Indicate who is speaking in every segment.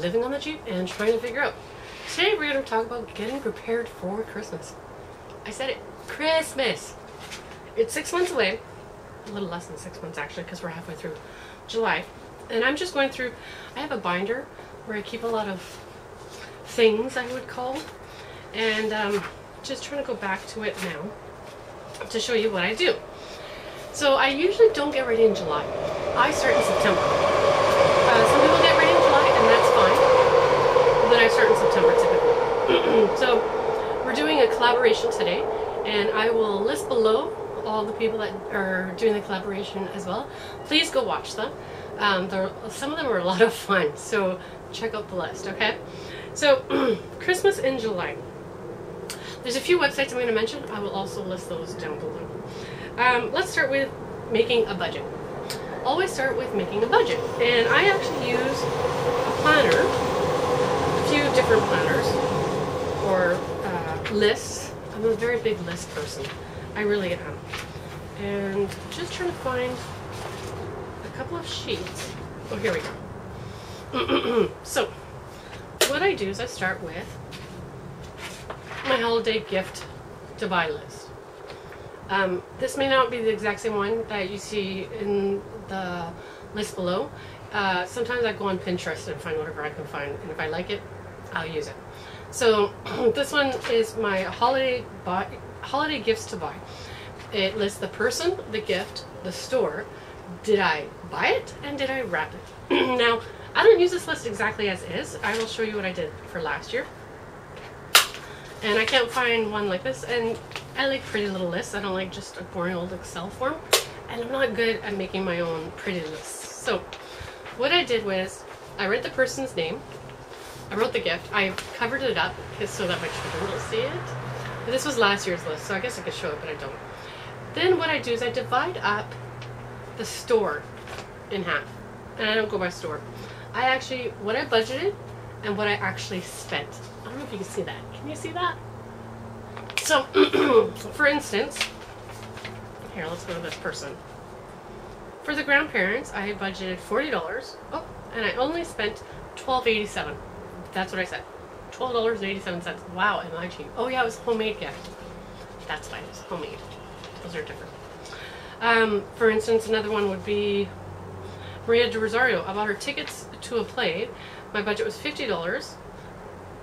Speaker 1: living on the Jeep and trying to figure out. Today we're going to talk about getting prepared for Christmas. I said it, Christmas! It's 6 months away, a little less than 6 months actually, because we're halfway through July. And I'm just going through, I have a binder where I keep a lot of things, I would call, and just trying to go back to it now to show you what I do. So I usually don't get ready in July. I start in September. Some people get ready in July, and that's fine. But I start in September typically. So we're doing a collaboration today, and I will list below all the people that are doing the collaboration as well. Please go watch them. Some of them are a lot of fun, so check out the list, okay? So Christmas in July. There's a few websites I'm going to mention. I will also list those down below. Let's start with making a budget. Always start with making a budget. And I actually use a planner, a few different planners, or lists. I'm a very big list person. I really am. And just trying to find a couple of sheets. Oh, here we go. So, what I do is I start with my holiday gift to buy list. This may not be the exact same one that you see in the list below. Sometimes I go on Pinterest and find whatever I can find, and if I like it, I'll use it. So this one is my holiday gifts to buy. It lists the person, the gift, the store, did I buy it, and did I wrap it. Now, I don't use this list exactly as is. I will show you what I did for last year. And I can't find one like this, and I like pretty little lists. I don't like just a boring old Excel form, and I'm not good at making my own pretty lists. So what I did was I read the person's name, I wrote the gift, I covered it up so that my children will see it. But this was last year's list, so I guess I could show it, but I don't. Then what I do is I divide up the store in half, and I don't go by store. I actually, what I budgeted and what I actually spent. I don't know if you can see that. Can you see that? So, for instance, here, let's go to this person. For the grandparents, I budgeted $40. Oh, and I only spent $12.87. That's what I said. $12.87. Wow, am I cheap? Oh yeah, it was homemade gift. That's why it was homemade. Those are different. For instance, another one would be Maria de Rosario. I bought her tickets to a play. My budget was $50.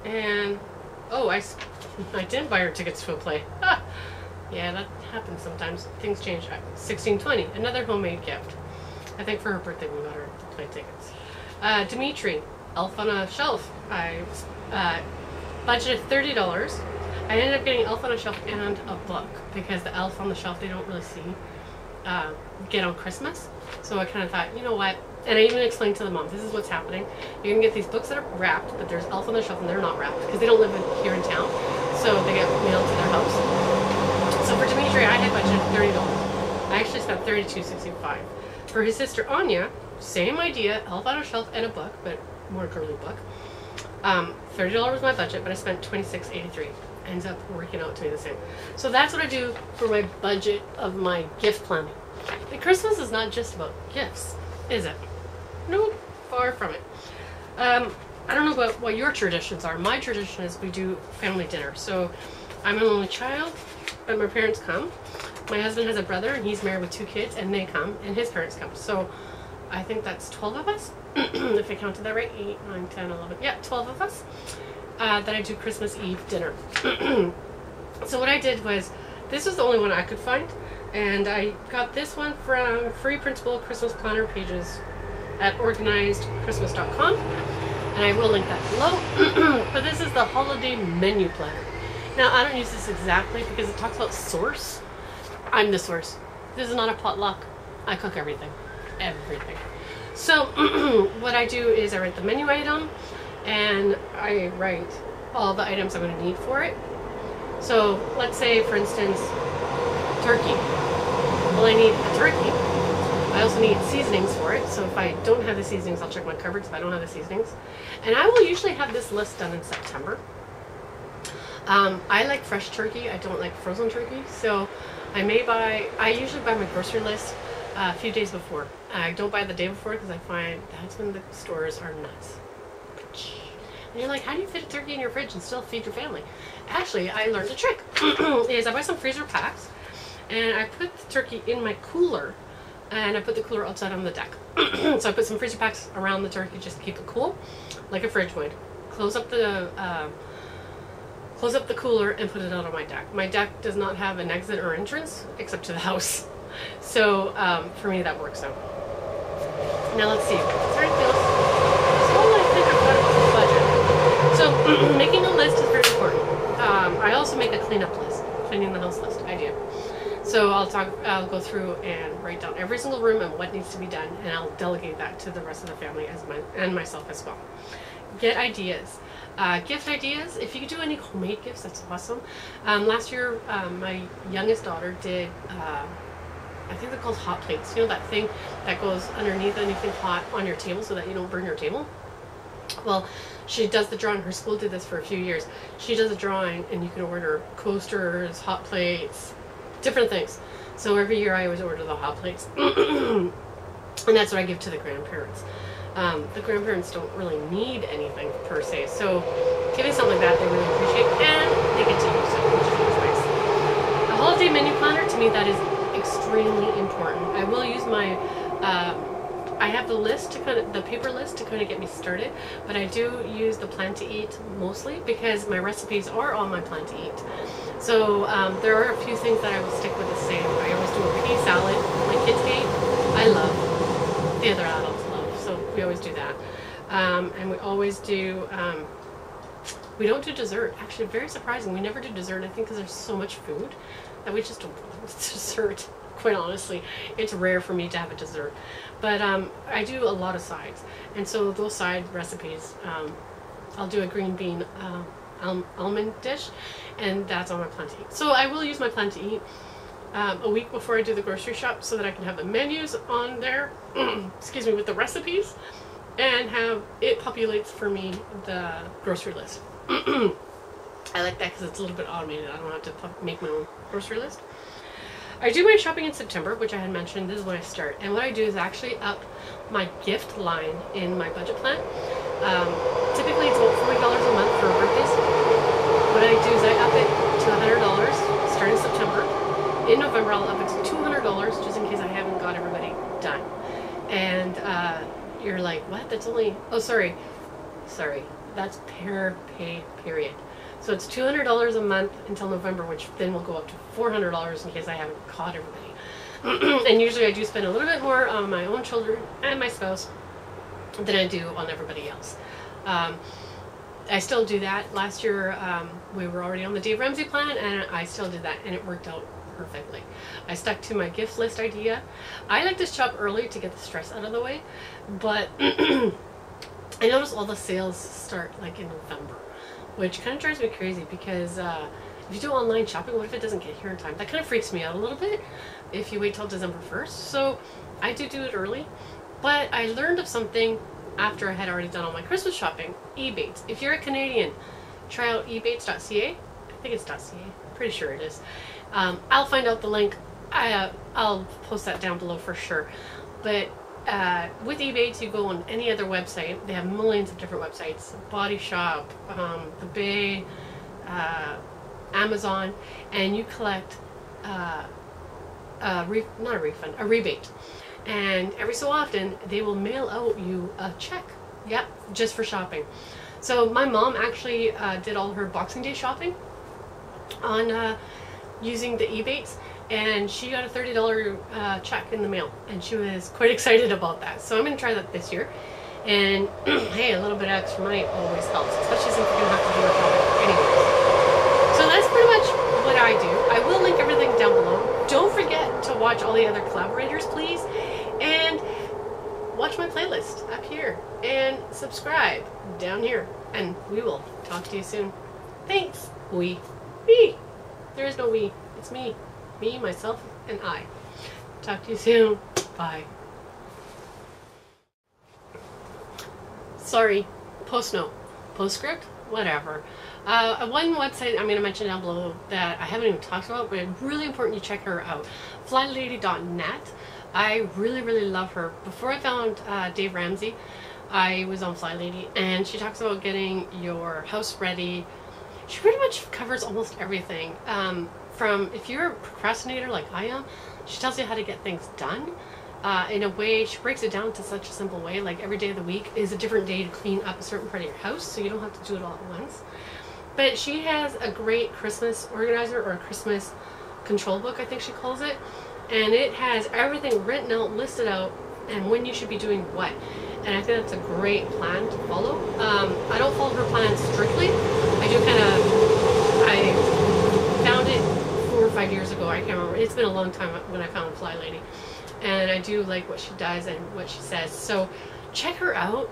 Speaker 1: And, oh, I didn't buy her tickets to a play. Ah, yeah, that happens sometimes. Things change. $16.20, another homemade gift. I think for her birthday we got her the play tickets. Dimitri, Elf on a Shelf. I budgeted $30. I ended up getting Elf on a Shelf and a book, because the Elf on the Shelf they don't really see get on Christmas. So I kind of thought, you know what? And I even explained to the mom, this is what's happening. You can get these books that are wrapped, but there's Elf on the Shelf and they're not wrapped because they don't live here in town. So they get mailed to their house. So for Dimitri, I had budgeted $30. I actually spent $32.65. For his sister Anya, same idea, Elf on a Shelf and a book, but more girly book. $30 was my budget, but I spent $26.83. Ends up working out to be the same. So that's what I do for my budget of my gift planning. But Christmas is not just about gifts, is it? No, far from it. I don't know about what your traditions are. My tradition is we do family dinner. So I'm an only child, but my parents come. My husband has a brother, and he's married with 2 kids, and they come, and his parents come. So I think that's 12 of us, if I counted that right. 8, 9, 10, 11. Yeah, 12 of us. That I do Christmas Eve dinner. So what I did was, this was the only one I could find, and I got this one from Free Printable Christmas Planner pages at organizedchristmas.com, and I will link that below. But this is the holiday menu planner. Now I don't use this exactly because it talks about source. I'm the source. This is not a potluck. I cook everything. Everything. So what I do is I write the menu item, and I write all the items I'm going to need for it. So let's say, for instance, turkey. Well, I need a turkey. I also need seasonings for it. So if I don't have the seasonings, I'll check my cupboards if I don't have the seasonings. And I will usually have this list done in September. I like fresh turkey. I don't like frozen turkey. So I usually buy my grocery list a few days before. I don't buy the day before because I find that's when the stores are nuts. And you're like, how do you fit a turkey in your fridge and still feed your family? Actually, I learned a trick. Is I buy some freezer packs, and I put the turkey in my cooler, and I put the cooler outside on the deck. So I put some freezer packs around the turkey just to keep it cool, like a fridge would. Close up the cooler and put it out on my deck. My deck does not have an exit or entrance except to the house. So for me that works out. Now let's see. Is there anything else? So I think I've got it for the budget. So making a list is very important. I also make a cleanup list, cleaning the house list. I do. So I'll go through and write down every single room and what needs to be done, and I'll delegate that to the rest of the family and myself as well. Get ideas. Gift ideas. If you could do any homemade gifts, that's awesome. Last year, my youngest daughter did, I think they're called hot plates. You know that thing that goes underneath anything hot on your table so that you don't burn your table? Well, she does the drawing. Her school did this for a few years. She does a drawing, and you can order coasters, hot plates, different things. So every year I always order the hot plates. And that's what I give to the grandparents. The grandparents don't really need anything per se, so giving something like that they really appreciate, and they get to use it, which is nice. A holiday menu planner, to me, that is extremely important. I will use my I have the list to the paper list to kind of get me started, but I do use the Plan to Eat mostly because my recipes are on my Plan to Eat. So there are a few things that I will stick with the same. I always do a pea salad. My kids hate. I love. The other adults love. So we always do that. And we always do. We don't do dessert. Actually, very surprising. We never do dessert. I think because there's so much food that we just don't do dessert. Quite honestly, it's rare for me to have a dessert, but I do a lot of sides, and so those side recipes, I'll do a green bean almond dish, and that's on my Plan to Eat. So I will use my Plan to Eat a week before I do the grocery shop, so that I can have the menus on there, excuse me, with the recipes, and have it populates for me the grocery list. I like that because it's a little bit automated. I don't have to make my own grocery list. I do my shopping in September, which I had mentioned. This is when I start. And what I do is actually up my gift line in my budget plan. Typically it's about $40 a month for birthdays. What I do is I up it to $100 starting September. In November I'll up it to $200 just in case I haven't got everybody done. And you're like, what? That's only, oh sorry, that's per pay period. So it's $200 a month until November, which then will go up to $400 in case I haven't caught everybody. And usually I do spend a little bit more on my own children and my spouse than I do on everybody else. I still do that. Last year we were already on the Dave Ramsey plan, and I still did that, and it worked out perfectly. I stuck to my gift list idea. I like to shop early to get the stress out of the way, but I notice all the sales start like in November, which kind of drives me crazy because if you do online shopping, what if it doesn't get here in time? That kind of freaks me out a little bit if you wait till December 1st. So I do it early, but I learned of something after I had already done all my Christmas shopping. Ebates. If you're a Canadian, try out ebates.ca. I think it's .ca. Pretty sure it is. I'll find out the link. I'll post that down below for sure. But with Ebates, you go on any other website. They have millions of different websites. Body Shop, The Bay, Amazon, and you collect not a refund, a rebate. And every so often, they will mail out you a check. Yep, just for shopping. So my mom actually did all her Boxing Day shopping on using the Ebates, and she got a $30 check in the mail, and she was quite excited about that. So I'm going to try that this year. And hey, a little bit of extra money always helps, especially since you're going to have to do your shopping anyways. So that's pretty much what I do. I will link everything down below. Don't forget to watch all the other collaborators, please, and watch my playlist up here, and subscribe down here, and we will talk to you soon. Thanks. Me. There is no we. It's me. Me, myself, and I. Talk to you soon. Bye. Sorry. Post note. Postscript? Whatever. One website I'm going to mention down below that I haven't even talked about, but it's really important you check her out. flylady.net. I really love her. Before I found Dave Ramsey, I was on Fly Lady, and she talks about getting your house ready. She pretty much covers almost everything. From if you're a procrastinator like I am, she tells you how to get things done. In a way, she breaks it down to such a simple way, like every day of the week is a different day to clean up a certain part of your house, so you don't have to do it all at once. But she has a great Christmas organizer, or a Christmas control book, I think she calls it, and it has everything written out, listed out, and when you should be doing what. And I think that's a great plan to follow. I don't follow her plan strictly. I found it 4 or 5 years ago, I can't remember. It's been a long time when I found Fly Lady. And I do like what she does and what she says. So check her out.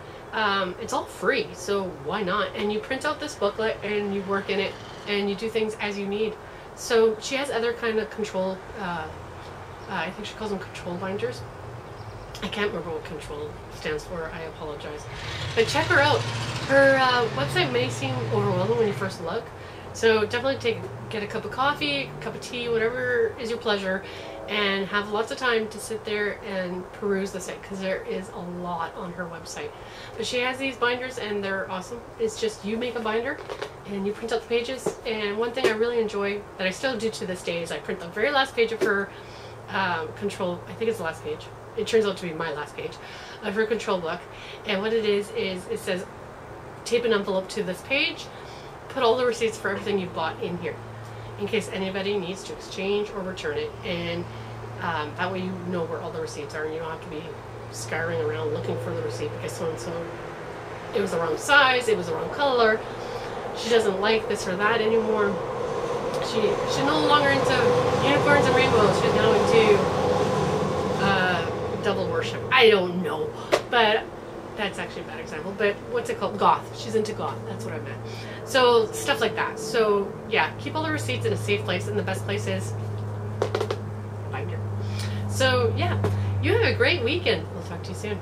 Speaker 1: It's all free, so why not? And you print out this booklet and you work in it and you do things as you need. So she has other kind of control, I think she calls them control binders. I can't remember what control stands for, I apologize. But check her out. Her website may seem overwhelming when you first look. So definitely get a cup of coffee, a cup of tea, whatever is your pleasure, and have lots of time to sit there and peruse the site, because there is a lot on her website. But she has these binders and they're awesome. It's just you make a binder and you print out the pages. And one thing I really enjoy that I still do to this day is I print the very last page of her control, I think it's the last page. It turns out to be my last page of her control book. And what it is it says, tape an envelope to this page, put all the receipts for everything you bought in here, in case anybody needs to exchange or return it. And that way you know where all the receipts are, and you don't have to be scouring around looking for the receipt because so-and-so, it was the wrong size, it was the wrong color, she doesn't like this or that anymore. She's no longer into unicorns and rainbows, she's now into devil worship. I don't know, but that's actually a bad example, but what's it called? Goth. She's into goth. That's what I meant. So stuff like that. So yeah, keep all the receipts in a safe place, and the best place is binder. So yeah, you have a great weekend. We'll talk to you soon.